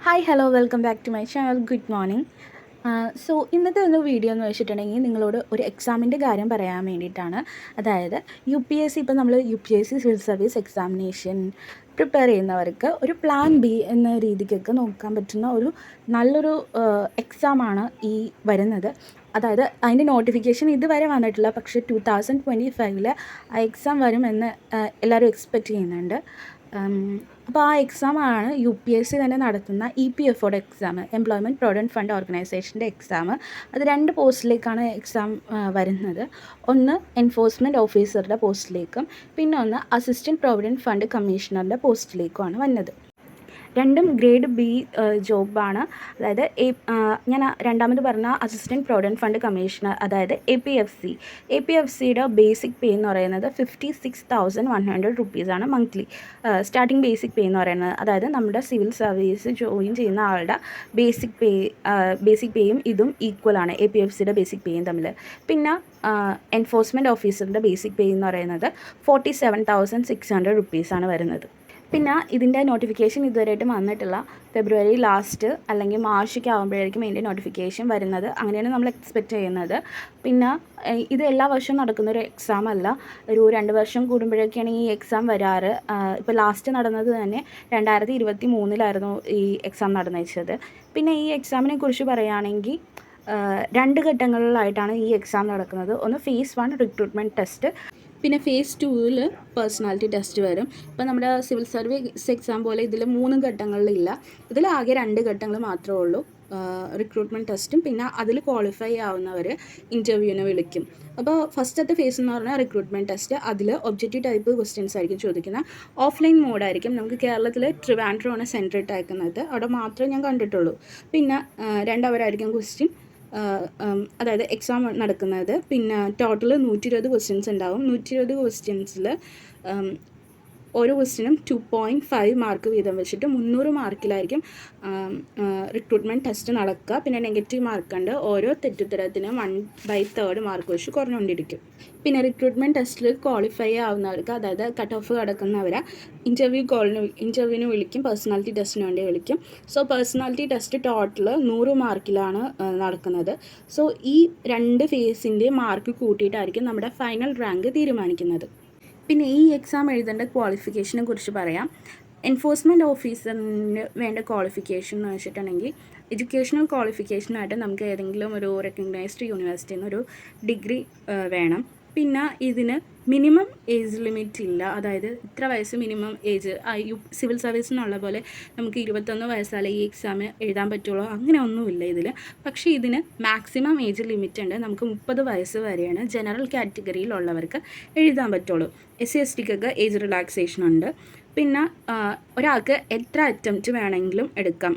Hi hello welcome back to my channel. Good morning. ഇന്നത്തെ ഒരു video എന്ന് വെച്ചിട്ടുണ്ടെങ്കിൽ നിങ്ങളോട് ഒരു എക്സാമിൻ്റെ കാര്യം പറയാൻ വേണ്ടിയിട്ടാണ്. അതായത് UPSC ഇപ്പോൾ നമ്മൾ UPSC civil service examination prepare ചെയ്യുന്നവർക്ക് ഒരു പ്ലാൻ ബി എന്ന രീതിക്കൊക്കെ നോക്കാൻ പറ്റുന്ന ഒരു നല്ലൊരു എക്സാമാണ് ഈ വരുന്നത്. അതായത് അതിൻ്റെ നോട്ടിഫിക്കേഷൻ ഇതുവരെ വന്നിട്ടില്ല, പക്ഷേ 2025 ആ എക്സാം വരുമെന്ന് എല്ലാവരും എക്സ്പെക്റ്റ് ചെയ്യുന്നുണ്ട്. അപ്പോൾ ആ എക്സാമാണ് UPSC തന്നെ നടത്തുന്ന EPFOയുടെ എക്സാം, എംപ്ലോയ്മെൻറ്റ് പ്രൊവിഡൻറ്റ് ഫണ്ട് ഓർഗനൈസേഷൻ്റെ എക്സാം. അത് 2 പോസ്റ്റിലേക്കാണ് എക്സാം വരുന്നത്. ഒന്ന് എൻഫോഴ്സ്മെൻറ്റ് ഓഫീസറുടെ പോസ്റ്റിലേക്കും പിന്നെ ഒന്ന് അസിസ്റ്റൻറ്റ് പ്രൊവിഡൻറ്റ് ഫണ്ട് കമ്മീഷണറുടെ പോസ്റ്റിലേക്കുമാണ് വന്നത്. രണ്ടും ഗ്രേഡ് ബി ജോബാണ്. അതായത് ഞാൻ രണ്ടാമത് പറഞ്ഞ അസിസ്റ്റൻറ്റ് പ്രൊവിഡൻറ്റ് ഫണ്ട് കമ്മീഷണർ, അതായത് APFCയുടെ ബേസിക് പേ എന്ന് പറയുന്നത് 56,100 റുപ്പീസാണ് മന്ത്ലി. സ്റ്റാർട്ടിംഗ് ബേസിക് പേ എന്ന് പറയുന്നത്, അതായത് നമ്മുടെ സിവിൽ സർവീസ് ജോയിൻ ചെയ്യുന്ന ആളുടെ ബേസിക് പേയും ഇതും ഈക്വലാണ്, APFCയുടെ ബേസിക് പേയും തമ്മിൽ. പിന്നെ എൻഫോഴ്സ്മെൻറ്റ് ഓഫീസറിൻ്റെ ബേസിക് പേ എന്ന് പറയുന്നത് 47,600 റുപ്പീസാണ് വരുന്നത്. പിന്നെ ഇതിൻ്റെ നോട്ടിഫിക്കേഷൻ ഇതുവരെയായിട്ടും വന്നിട്ടില്ല. ഫെബ്രുവരി ലാസ്റ്റ് അല്ലെങ്കിൽ മാർച്ചൊക്കെ ആകുമ്പോഴായിരിക്കും ഇതിൻ്റെ നോട്ടിഫിക്കേഷൻ വരുന്നത്. അങ്ങനെയാണ് നമ്മൾ എക്സ്പെക്റ്റ് ചെയ്യുന്നത്. പിന്നെ ഇത് എല്ലാ വർഷവും നടക്കുന്നൊരു എക്സാം അല്ല, ഒരു 2 വർഷം കൂടുമ്പോഴൊക്കെയാണ് ഈ എക്സാം വരാറ്. ഇപ്പോൾ ലാസ്റ്റ് നടന്നത് തന്നെ 2023 ഈ എക്സാം നടന്നത്. പിന്നെ ഈ എക്സാമിനെ കുറിച്ച് പറയുകയാണെങ്കിൽ 2 ഘട്ടങ്ങളിലായിട്ടാണ് ഈ എക്സാം നടക്കുന്നത്. ഒന്ന് ഫേസ് 1 റിക്രൂട്ട്മെൻറ്റ് ടെസ്റ്റ്, പിന്നെ ഫേസ് 2 പേഴ്സണാലിറ്റി ടെസ്റ്റ് വരും. ഇപ്പോൾ നമ്മുടെ സിവിൽ സർവീസ് എക്സാം പോലെ ഇതിൽ 3 ഘട്ടങ്ങളിലില്ല, ഇതിലാകെ 2 ഘട്ടങ്ങൾ മാത്രമേ ഉള്ളൂ. റിക്രൂട്ട്മെൻറ്റ് ടെസ്റ്റും പിന്നെ അതിൽ ക്വാളിഫൈ ആവുന്നവർ ഇൻ്റർവ്യൂവിന് വിളിക്കും. അപ്പോൾ ഫസ്റ്റത്തെ ഫേസ് എന്ന് പറഞ്ഞാൽ റിക്രൂട്ട്മെൻറ്റ് ടെസ്റ്റ്. അതിൽ ഒബ്ജക്റ്റീവ് ടൈപ്പ് ക്വസ്റ്റ്യൻസ് ആയിരിക്കും ചോദിക്കുന്നത്. ഓഫ്ലൈൻ മോഡായിരിക്കും. നമുക്ക് കേരളത്തിൽ ട്രിവാൻഡ്രമാണ് സെൻറ്റർ ഇട്ടേക്കുന്നത്, അവിടെ മാത്രമേ ഞാൻ കണ്ടിട്ടുള്ളൂ. പിന്നെ 2 അവരായിരിക്കും ക്വസ്റ്റ്യൻ, അതായത് എക്സാം നടക്കുന്നത്. പിന്നെ ടോട്ടൽ 120 ക്വസ്റ്റ്യൻസ് ഉണ്ടാവും. 120 ക്വസ്റ്റ്യൻസിൽ ഓരോ ക്വസ്റ്റ്യനും 2.5 മാർക്ക് വീതം വെച്ചിട്ട് 300 മാർക്കിലായിരിക്കും റിക്രൂട്ട്മെൻറ്റ് ടെസ്റ്റ് നടക്കുക. പിന്നെ നെഗറ്റീവ് മാർക്കുണ്ട്, ഓരോ തെറ്റുത്തരത്തിനും 1/3 മാർക്ക് വെച്ച് കുറഞ്ഞുകൊണ്ടിരിക്കും. പിന്നെ റിക്രൂട്ട്മെൻറ്റ് ടെസ്റ്റിൽ ക്വാളിഫൈ ആവുന്നവർക്ക്, അതായത് കട്ട് ഓഫ് കിടക്കുന്നവരെ ഇൻ്റർവ്യൂവിന് വിളിക്കും, പേഴ്സണാലിറ്റി ടെസ്റ്റിന് വേണ്ടി വിളിക്കും. പേഴ്സണാലിറ്റി ടെസ്റ്റ് ടോട്ടൽ 100 മാർക്കിലാണ് നടക്കുന്നത്. ഈ 2 ഫേസിൻ്റെ മാർക്ക് കൂട്ടിയിട്ടായിരിക്കും നമ്മുടെ ഫൈനൽ റാങ്ക് തീരുമാനിക്കുന്നത്. പിന്നെ ഈ എക്സാം എഴുതേണ്ട ക്വാളിഫിക്കേഷനെ കുറിച്ച് പറയാം. എൻഫോഴ്സ്മെൻറ്റ് ഓഫീസറിന് വേണ്ട ക്വാളിഫിക്കേഷൻ എന്ന് വെച്ചിട്ടുണ്ടെങ്കിൽ എഡ്യൂക്കേഷണൽ ക്വാളിഫിക്കേഷനായിട്ട് നമുക്ക് ഏതെങ്കിലും ഒരു റെക്കഗ്നൈസ്ഡ് യൂണിവേഴ്സിറ്റിയിൽ നിന്ന് ഒരു ഡിഗ്രി വേണം. പിന്നെ ഇതിന് മിനിമം ഏജ് ലിമിറ്റ് ഇല്ല, അതായത് ഇത്ര വയസ്സ് മിനിമം ഏജ്. സിവിൽ സർവീസിനുള്ള പോലെ നമുക്ക് 21 വയസ്സാലെ ഈ എക്സാം എഴുതാൻ പറ്റുള്ളൂ, അങ്ങനെ ഒന്നുമില്ല ഇതിൽ. പക്ഷേ ഇതിന് മാക്സിമം ഏജ് ലിമിറ്റ് ഉണ്ട്. നമുക്ക് 30 വയസ്സ് വരെയാണ് ജനറൽ കാറ്റഗറിയിലുള്ളവർക്ക് എഴുതാൻ പറ്റുള്ളൂ. SC STക്കൊക്കെ ഏജ് റിലാക്സേഷൻ ഉണ്ട്. പിന്നെ ഒരാൾക്ക് എത്ര അറ്റംപ്റ്റ് വേണമെങ്കിലും എടുക്കാം.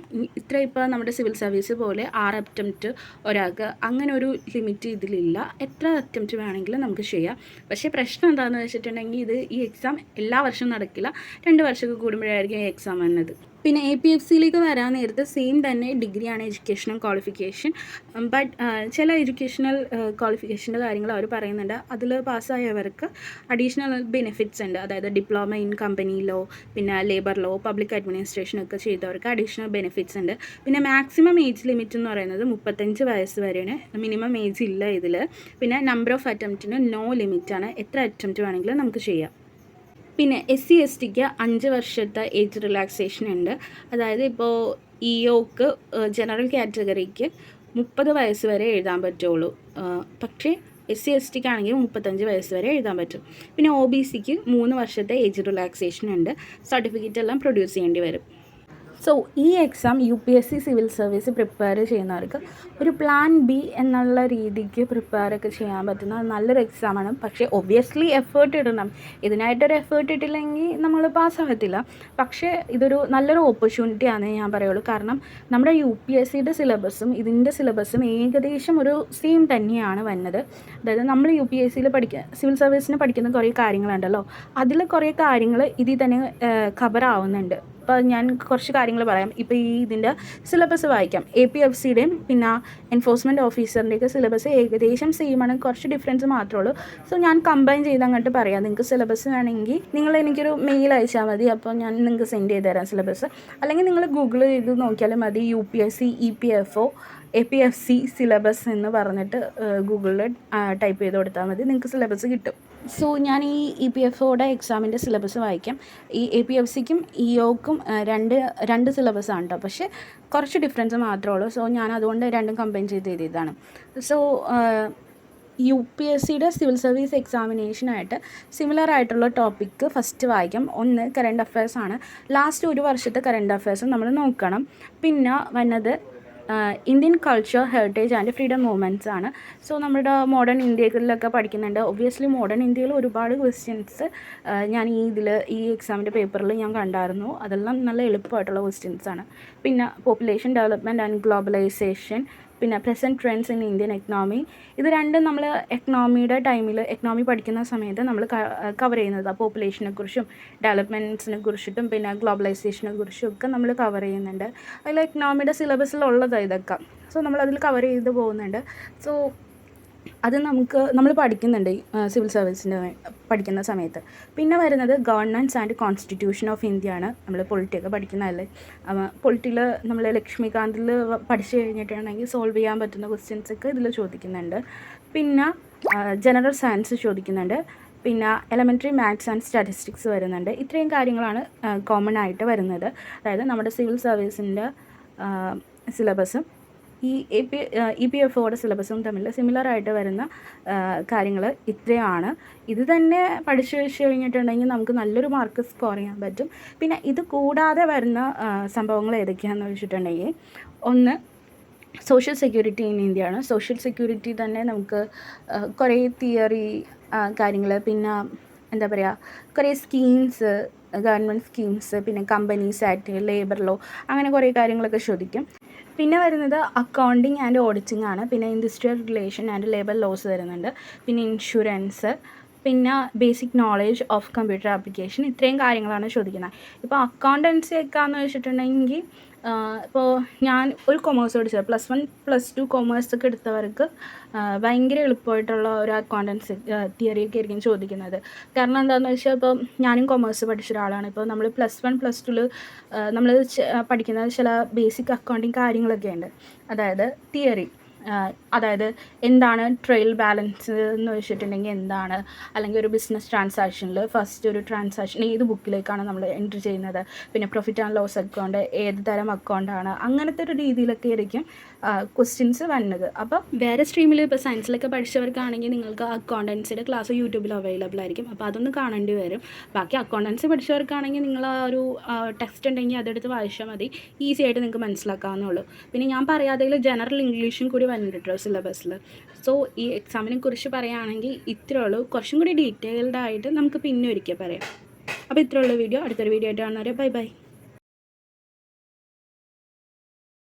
ഇപ്പോൾ നമ്മുടെ സിവിൽ സർവീസ് പോലെ 6 അറ്റംപ്റ്റ് ഒരാൾക്ക്, അങ്ങനെ ഒരു ലിമിറ്റ് ഇതിലില്ല. എത്ര അറ്റംപ്റ്റ് വേണമെങ്കിലും നമുക്ക് ചെയ്യാം. പക്ഷേ പ്രശ്നം എന്താണെന്ന് വെച്ചിട്ടുണ്ടെങ്കിൽ ഈ എക്സാം എല്ലാ വർഷവും നടക്കില്ല, 2 വർഷമൊക്കെ കൂടുമ്പോഴായിരിക്കും ഈ എക്സാം വന്നത്. പിന്നെ APFCയിലേക്ക് വരാൻ നേരത്തെ സെയിം തന്നെ ഡിഗ്രിയാണ് എഡ്യൂക്കേഷണൽ ക്വാളിഫിക്കേഷൻ. ബട്ട് ചില എഡ്യൂക്കേഷണൽ ക്വാളിഫിക്കേഷൻ്റെ കാര്യങ്ങൾ അവർ പറയുന്നുണ്ട്. അതിൽ പാസ്സായവർക്ക് അഡീഷണൽ ബെനിഫിറ്റ്സ് ഉണ്ട്, അതായത് ഡിപ്ലോമ ഇൻ കമ്പനി ലോ, പിന്നെ ലേബർ ലോ, പബ്ലിക് അഡ്മിനിസ്ട്രേഷൻ ഒക്കെ ചെയ്തവർക്ക് അഡീഷണൽ ബെനിഫിറ്റ്സ് ഉണ്ട്. പിന്നെ മാക്സിമം ഏജ് ലിമിറ്റ് എന്ന് പറയുന്നത് 35 വയസ്സ് വരെയാണ്, മിനിമം ഏജ് ഇല്ല ഇതിൽ. പിന്നെ നമ്പർ ഓഫ് അറ്റംപ്റ്റിന് നോ ലിമിറ്റാണ്, എത്ര അറ്റംപ്റ്റ് വേണമെങ്കിലും നമുക്ക് ചെയ്യാം. പിന്നെ SC STക്ക് 5 വർഷത്തെ ഏജ് റിലാക്സേഷൻ ഉണ്ട്. അതായത് ഇപ്പോൾ EOക്ക് ജനറൽ കാറ്റഗറിക്ക് 30 വയസ്സ് വരെ എഴുതാൻ പറ്റുള്ളൂ, പക്ഷേ SC STക്കാണെങ്കിൽ 35 വയസ്സ് വരെ എഴുതാൻ പറ്റും. പിന്നെ OBCക്ക് 3 വർഷത്തെ ഏജ് റിലാക്സേഷൻ ഉണ്ട്. സർട്ടിഫിക്കറ്റ് എല്ലാം പ്രൊഡ്യൂസ് ചെയ്യേണ്ടി വരും. ഈ exam UPSC civil service prepare ചെയ്യുന്നവർക്ക് ഒരു പ്ലാൻ ബി എന്നുള്ള രീതിക്ക് പ്രിപ്പയറൊക്കെ ചെയ്യാൻ പറ്റുന്ന നല്ലൊരു എക്സാമാണ്. പക്ഷേ ഒബ്വിയസ്ലി എഫേർട്ട് ഇടണം. ഇതിനായിട്ടൊരു എഫേർട്ട് ഇട്ടില്ലെങ്കിൽ നമ്മൾ പാസ്സാകത്തില്ല. പക്ഷേ ഇതൊരു നല്ലൊരു ഓപ്പർച്യൂണിറ്റിയാണെന്ന് ഞാൻ പറയുള്ളൂ. കാരണം നമ്മുടെ UPSCയുടെ സിലബസും ഇതിൻ്റെ സിലബസും ഏകദേശം ഒരു സെയിം തന്നെയാണ് വന്നത്. അതായത് നമ്മൾ UPSCയിൽ സിവിൽ സർവീസിന് പഠിക്കുന്ന കുറേ കാര്യങ്ങളുണ്ടല്ലോ, അതിൽ കുറേ കാര്യങ്ങൾ ഇതിൽ തന്നെ കവർ ആവുന്നുണ്ട്. ഇപ്പോൾ ഞാൻ കുറച്ച് കാര്യങ്ങൾ പറയാം. ഇപ്പോൾ ഇതിൻ്റെ സിലബസ് വായിക്കാം. APFCയുടെയും പിന്നെ എൻഫോഴ്സ്മെൻറ്റ് ഓഫീസറിൻ്റെയൊക്കെ സിലബസ് ഏകദേശം സെയിമാണ്, കുറച്ച് ഡിഫറൻസ് മാത്രമേ ഉള്ളൂ. സോ ഞാൻ കമ്പൈൻ ചെയ്ത് അങ്ങോട്ട് പറയാം. നിങ്ങൾക്ക് സിലബസ് വേണമെങ്കിൽ നിങ്ങൾ എനിക്കൊരു മെയിൽ അയച്ചാൽ മതി, അപ്പോൾ ഞാൻ നിങ്ങൾക്ക് സെൻഡ് ചെയ്ത് തരാം സിലബസ്. അല്ലെങ്കിൽ നിങ്ങൾ ഗൂഗിൾ ചെയ്ത് നോക്കിയാലും മതി. UPSC EPFO APFC സിലബസ് എന്ന് പറഞ്ഞിട്ട് ഗൂഗിളിൽ ടൈപ്പ് ചെയ്ത് കൊടുത്താൽ മതി, നിങ്ങൾക്ക് സിലബസ് കിട്ടും. സോ ഞാൻ ഈ EPFOയുടെ എക്സാമിൻ്റെ സിലബസ് വായിക്കാം. ഈ APFCക്കും EOക്കും രണ്ട് സിലബസാണ് കേട്ടോ, പക്ഷേ കുറച്ച് ഡിഫറൻസ് മാത്രമേ ഉള്ളൂ. സോ ഞാൻ അതുകൊണ്ട് രണ്ടും കമ്പൈൻ ചെയ്ത് എഴുതിയതാണ്. സോ UPSCയുടെ സിവിൽ സർവീസ് എക്സാമിനേഷനായിട്ട് സിമിലർ ആയിട്ടുള്ള ടോപ്പിക്ക് ഫസ്റ്റ് വായിക്കാം. ഒന്ന് കറണ്ട് അഫയേഴ്സാണ്. ലാസ്റ്റ് ഒരു വർഷത്തെ കറണ്ട് അഫയേഴ്സും നമ്മൾ നോക്കണം. പിന്നെ വന്നത് Indian culture, heritage and freedom movements ആണ്. സോ നമ്മുടെ മോഡേൺ ഇന്ത്യയിലൊക്കെ പഠിക്കുന്നുണ്ട്. ഒബ്വിയസ്ലി മോഡേൺ ഇന്ത്യയിൽ ഒരുപാട് ക്വസ്റ്റ്യൻസ് ഞാൻ ഈ എക്സാമിൻ്റെ പേപ്പറിൽ ഞാൻ കണ്ടായിരുന്നു. അതെല്ലാം നല്ല എളുപ്പമായിട്ടുള്ള ക്വസ്റ്റ്യൻസാണ്. പിന്നെ പോപ്പുലേഷൻ ഡെവലപ്മെൻറ്റ് ആൻഡ് ഗ്ലോബലൈസേഷൻ, പിന്നെ present trends in Indian economy. ഇത് രണ്ടും നമ്മൾ എക്കണോമിയുടെ ടൈമിൽ എക്കണോമി പഠിക്കുന്ന സമയത്ത് നമ്മൾ കവർ ചെയ്യുന്നത് പോപ്പുലേഷനെ കുറിച്ചും ഡെവലപ്മെൻറ്റ്സിനെ കുറിച്ചിട്ടും പിന്നെ ഗ്ലോബലൈസേഷനെ കുറിച്ചും ഒക്കെ നമ്മൾ കവർ ചെയ്യുന്നുണ്ട്. അതിൽ എക്കണോമിയുടെ സിലബസിലുള്ളതാണ് ഇതൊക്കെ. സോ നമ്മളതിൽ കവർ ചെയ്ത് പോകുന്നുണ്ട്. സോ അത് നമ്മൾ പഠിക്കുന്നുണ്ട് സിവിൽ സർവീസിൻ്റെ പഠിക്കുന്ന സമയത്ത്. പിന്നെ വരുന്നത് governments and constitution of India ആണ്. നമ്മൾ പൊളിറ്റിയൊക്കെ പഠിക്കുന്നതല്ലേ. പൊളിറ്റിയിൽ നമ്മൾ ലക്ഷ്മികാന്തിൽ പഠിച്ചു കഴിഞ്ഞിട്ടുണ്ടെങ്കിൽ സോൾവ് ചെയ്യാൻ പറ്റുന്ന ക്വസ്റ്റ്യൻസൊക്കെ ഇതിൽ ചോദിക്കുന്നുണ്ട്. പിന്നെ ജനറൽ സയൻസ് ചോദിക്കുന്നുണ്ട്. പിന്നെ എലമെൻ്ററി മാത്സ് ആൻഡ് സ്റ്റാറ്റിസ്റ്റിക്സ് വരുന്നുണ്ട്. ഇത്രയും കാര്യങ്ങളാണ് കോമൺ ആയിട്ട് വരുന്നത്. അതായത് നമ്മുടെ സിവിൽ സർവീസിൻ്റെ സിലബസും ഈ EPFOയുടെ സിലബസും തമ്മിൽ സിമിലറായിട്ട് വരുന്ന കാര്യങ്ങൾ ഇത്രയാണ്. ഇത് തന്നെ പഠിച്ചു വെച്ച് കഴിഞ്ഞിട്ടുണ്ടെങ്കിൽ നമുക്ക് നല്ലൊരു മാർക്ക് സ്കോർ ചെയ്യാൻ പറ്റും. പിന്നെ ഇത് കൂടാതെ വരുന്ന സംഭവങ്ങൾ ഏതൊക്കെയാണെന്ന് വെച്ചിട്ടുണ്ടെങ്കിൽ, ഒന്ന് സോഷ്യൽ സെക്യൂരിറ്റി ഇൻ ഇന്ത്യ ആണ്. സോഷ്യൽ സെക്യൂരിറ്റി തന്നെ നമുക്ക് കുറേ തിയറി കാര്യങ്ങൾ, പിന്നെ എന്താ പറയുക, കുറേ സ്കീംസ്, ഗവൺമെൻറ് സ്കീംസ്, പിന്നെ കമ്പനീസ് ആക്ട്, ലേബർ ലോ, അങ്ങനെ കുറേ കാര്യങ്ങളൊക്കെ ചോദിക്കും. പിന്നെ വരുന്നത് അക്കൗണ്ടിങ് ആൻഡ് ഓഡിറ്റിംഗ് ആണ്. പിന്നെ industrial relation and labour laws വരുന്നുണ്ട്. പിന്നെ ഇൻഷുറൻസ്, പിന്നെ basic knowledge of computer application. ഇത്രയും കാര്യങ്ങളാണ് ചോദിക്കുന്നത്. ഇപ്പോൾ അക്കൗണ്ടൻസി ഒക്കെ എന്ന് വെച്ചിട്ടുണ്ടെങ്കിൽ, ഇപ്പോൾ ഞാൻ ഒരു കൊമേഴ്സ് പഠിച്ചത് +1 +2 കൊമേഴ്സൊക്കെ എടുത്തവർക്ക് ഭയങ്കര എളുപ്പമായിട്ടുള്ള ഒരു അക്കൗണ്ടൻസി തിയറിയൊക്കെ ആയിരിക്കും ചോദിക്കുന്നത്. കാരണം എന്താണെന്ന് വെച്ചാൽ, ഇപ്പോൾ ഞാനും കൊമേഴ്സ് പഠിച്ച ഒരാളാണ്. ഇപ്പോൾ നമ്മൾ +1 +2 നമ്മൾ പഠിക്കുന്ന ചില ബേസിക് അക്കൗണ്ടിങ് കാര്യങ്ങളൊക്കെ ഉണ്ട്. അതായത് തിയറി, അതായത് എന്താണ് ട്രയൽ ബാലൻസ് എന്ന് വെച്ചിട്ടുണ്ടെങ്കിൽ എന്താണ്, അല്ലെങ്കിൽ ഒരു ബിസിനസ് ട്രാൻസാക്ഷനിൽ ഫസ്റ്റ് ഒരു ട്രാൻസാക്ഷൻ ഏത് ബുക്കിലേക്കാണ് നമ്മൾ എൻട്രി ചെയ്യുന്നത്, പിന്നെ പ്രോഫിറ്റ് ആൻഡ് ലോസ് അക്കൗണ്ട് ഏത് തരം അക്കൗണ്ടാണ്, അങ്ങനത്തെ ഒരു രീതിയിലൊക്കെ ആയിരിക്കും ക്വസ്റ്റ്യൻസ് വരുന്നത്. അപ്പോൾ വേറെ സ്ട്രീമിൽ ഇപ്പോൾ സയൻസിലൊക്കെ പഠിച്ചവർക്കാണെങ്കിൽ നിങ്ങൾക്ക് അക്കൗണ്ടൻസിയുടെ ക്ലാസ് യൂട്യൂബിൽ അവൈലബിൾ ആയിരിക്കും. അപ്പോൾ അതൊന്ന് കാണേണ്ടി വരും. ബാക്കി അക്കൗണ്ടൻസി പഠിച്ചവർക്കാണെങ്കിൽ നിങ്ങൾ ആ ഒരു ടെക്സ്റ്റ് ഉണ്ടെങ്കിൽ അതെടുത്ത് വായിച്ചാൽ മതി, ഈസി ആയിട്ട് നിങ്ങൾക്ക് മനസ്സിലാക്കാവുന്നുള്ളൂ. പിന്നെ ഞാൻ പറയാതെ ജനറൽ ഇംഗ്ലീഷും കൂടി വന്നിട്ടുണ്ടോ സിലബസിൽ. സോ ഈ എക്സാമിനെ കുറിച്ച് പറയുകയാണെങ്കിൽ ഇത്രയേ ഉള്ളൂ. കുറച്ചും കൂടി ഡീറ്റെയിൽഡ് ആയിട്ട് നമുക്ക് പിന്നെ ഒരിക്കൽ പറയാം. അപ്പോൾ ഇത്രയുള്ള വീഡിയോ. അടുത്തൊരു വീഡിയോ ആയിട്ട് കാണുന്നവരെ ബൈ ബൈ.